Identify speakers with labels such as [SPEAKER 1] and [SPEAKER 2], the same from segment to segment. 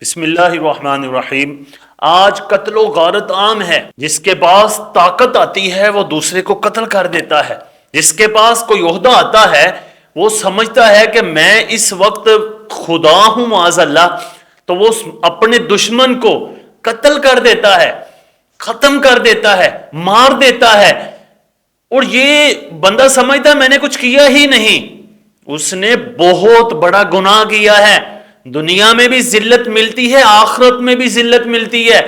[SPEAKER 1] بسم اللہ الرحمن الرحیم۔ آج قتل و غارت عام ہے۔ جس کے پاس طاقت آتی ہے وہ دوسرے کو قتل کر دیتا ہے۔ جس کے پاس کوئی عہدہ آتا ہے وہ سمجھتا ہے کہ میں اس وقت خدا ہوں معاذ اللہ، تو وہ اپنے دشمن کو قتل کر دیتا ہے، ختم کر دیتا ہے، مار دیتا ہے، اور یہ بندہ سمجھتا ہے میں نے کچھ کیا ہی نہیں۔ اس نے بہت بڑا گناہ کیا ہے۔ دنیا میں بھی ذلت ملتی ہے، آخرت میں بھی ذلت ملتی ہے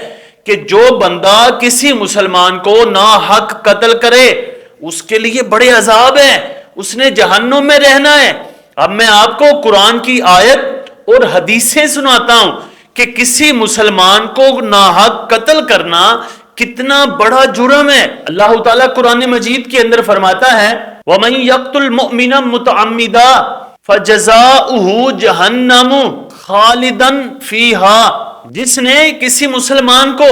[SPEAKER 1] کہ جو بندہ کسی مسلمان کو ناحق قتل کرے اس کے لیے بڑے عذاب ہیں، اس نے جہنم میں رہنا ہے۔ اب میں آپ کو قرآن کی آیت اور حدیثیں سناتا ہوں کہ کسی مسلمان کو ناحق قتل کرنا کتنا بڑا جرم ہے۔ اللہ تعالیٰ قرآن مجید کے اندر فرماتا ہے وَمَن يَقْتُلْ مُؤْمِنًا مُتَعَمِّدًا فَجَزَاؤُهُ جَهَنَّمُ خالدن فیہا، جس نے کسی مسلمان کو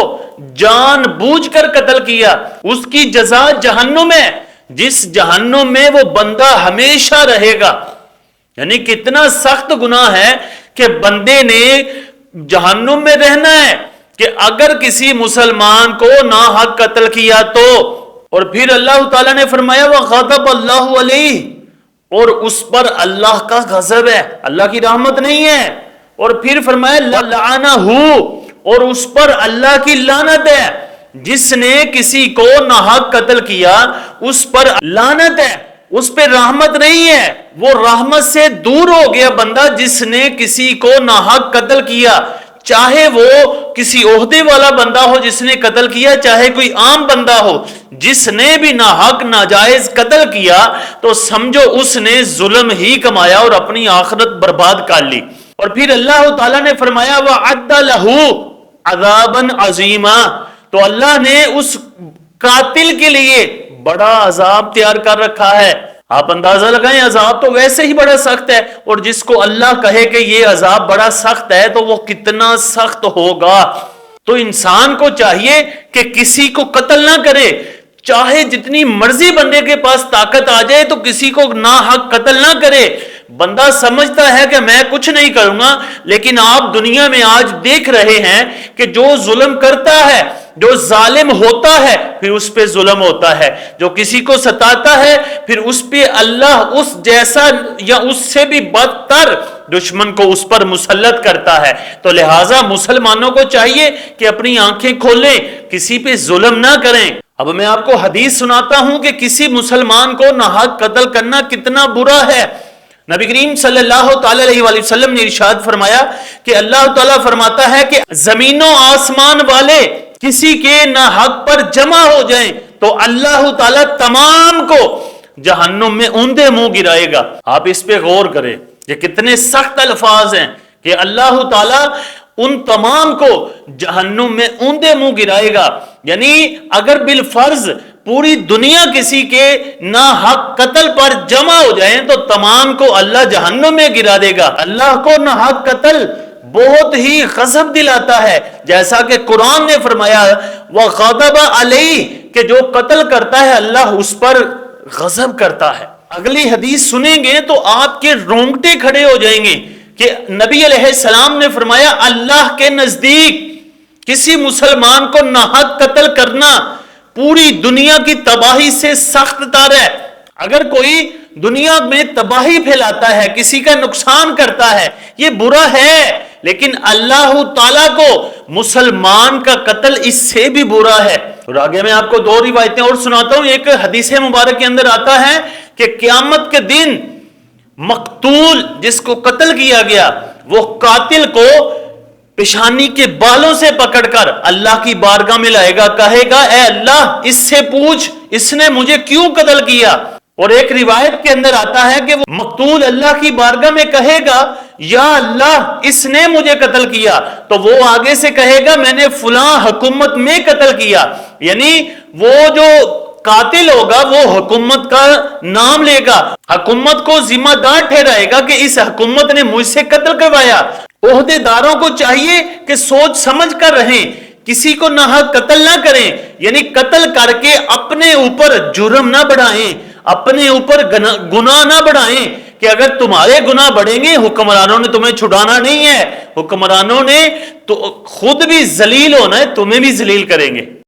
[SPEAKER 1] جان بوجھ کر قتل کیا اس کی جزا جہنم ہے، جس جہنم میں وہ بندہ ہمیشہ رہے گا۔ یعنی کتنا سخت گناہ ہے کہ بندے نے جہنم میں رہنا ہے کہ اگر کسی مسلمان کو ناحق قتل کیا تو۔ اور پھر اللہ تعالیٰ نے فرمایا وَغَضَبَ اللَّهُ عَلَيْهِ، اور اس پر اللہ کا غضب ہے، اللہ کی رحمت نہیں ہے۔ اور پھر فرمایا لعنہ، اور اس پر اللہ کی لعنت ہے۔ جس نے کسی کو ناحق قتل کیا اس پر لعنت ہے، اس پہ رحمت نہیں ہے، وہ رحمت سے دور ہو گیا بندہ جس نے کسی کو ناحق قتل کیا، چاہے وہ کسی عہدے والا بندہ ہو جس نے قتل کیا، چاہے کوئی عام بندہ ہو، جس نے بھی ناحق ناجائز قتل کیا تو سمجھو اس نے ظلم ہی کمایا اور اپنی آخرت برباد کر لی۔ اور پھر اللہ تعالیٰ نے فرمایا وَعَدَّ لَهُ عَذَابًا عَظِيمًا، تو اللہ نے اس قاتل کے لیے بڑا عذاب تیار کر رکھا ہے۔ آپ اندازہ لگائیں، عذاب تو ویسے ہی بڑا سخت ہے، اور جس کو اللہ کہے کہ یہ عذاب بڑا سخت ہے تو وہ کتنا سخت ہوگا۔ تو انسان کو چاہیے کہ کسی کو قتل نہ کرے، چاہے جتنی مرضی بندے کے پاس طاقت آ جائے تو کسی کو ناحق قتل نہ کرے۔ بندہ سمجھتا ہے کہ میں کچھ نہیں کروں گا، لیکن آپ دنیا میں آج دیکھ رہے ہیں کہ جو ظلم کرتا ہے، جو ظالم ہوتا ہے پھر اس پہ ظلم ہوتا ہے، جو کسی کو ستاتا ہے پھر اس پہ اللہ اس جیسا یا اس سے بھی بدتر دشمن کو اس پر مسلط کرتا ہے۔ تو لہٰذا مسلمانوں کو چاہیے کہ اپنی آنکھیں کھولیں، کسی پہ ظلم نہ کریں۔ اب میں آپ کو حدیث سناتا ہوں کہ کسی مسلمان کو ناحق قتل کرنا کتنا برا ہے۔ نبی کریم صلی اللہ تعالی علیہ وآلہ وسلم نے ارشاد فرمایا کہ اللہ تعالیٰ فرماتا ہے کہ زمین و آسمان والے کسی کے ناحق پر جمع ہو جائیں تو اللہ تعالیٰ تمام کو جہنم میں اوندے منہ گرائے گا۔ آپ اس پہ غور کریں، یہ کتنے سخت الفاظ ہیں کہ اللہ تعالیٰ ان تمام کو جہنم میں اوندے منہ گرائے گا۔ یعنی اگر بالفرض پوری دنیا کسی کے ناحق قتل پر جمع ہو جائیں تو تمام کو اللہ جہنم میں گرا دے گا۔ اللہ کو ناحق قتل بہت ہی غضب دلاتا ہے، جیسا کہ قرآن نے فرمایا وَغَضَبَ عَلَيْهِ، کہ جو قتل کرتا ہے اللہ اس پر غضب کرتا ہے۔ اگلی حدیث سنیں گے تو آپ کے رونگٹے کھڑے ہو جائیں گے کہ نبی علیہ السلام نے فرمایا اللہ کے نزدیک کسی مسلمان کو ناحق قتل کرنا پوری دنیا کی تباہی سے سخت تر ہے۔ اگر کوئی دنیا میں تباہی پھیلاتا ہے، کسی کا نقصان کرتا ہے، یہ برا ہے، لیکن اللہ تعالیٰ کو مسلمان کا قتل اس سے بھی برا ہے۔ اور آگے میں آپ کو دو روایتیں اور سناتا ہوں۔ ایک حدیث مبارک کے اندر آتا ہے کہ قیامت کے دن مقتول جس کو قتل کیا گیا وہ قاتل کو پیشانی کے بالوں سے پکڑ کر اللہ کی بارگاہ میں لائے گا، کہے گا اے اللہ اس سے پوچھ اس نے مجھے کیوں قتل کیا۔ اور ایک روایت کے اندر آتا ہے کہ وہ مقتول اللہ کی بارگاہ میں کہے گا یا اللہ اس نے مجھے قتل کیا، تو وہ آگے سے کہے گا میں نے فلاں حکومت میں قتل کیا۔ یعنی وہ جو قاتل ہوگا وہ حکومت کا نام لے گا، حکومت کو ذمہ دار ٹھہرائے گا کہ اس حکومت نے مجھ سے قتل کروایا۔ عہدے داروں کو چاہیے کہ سوچ سمجھ کر رہیں، کسی کو ناحق قتل نہ کریں، یعنی قتل کر کے اپنے اوپر جرم نہ بڑھائیں، اپنے اوپر گناہ نہ بڑھائیں کہ اگر تمہارے گناہ بڑھیں گے حکمرانوں نے تمہیں چھڑانا نہیں ہے، حکمرانوں نے تو خود بھی ذلیل ہونا ہے، تمہیں بھی ذلیل کریں گے۔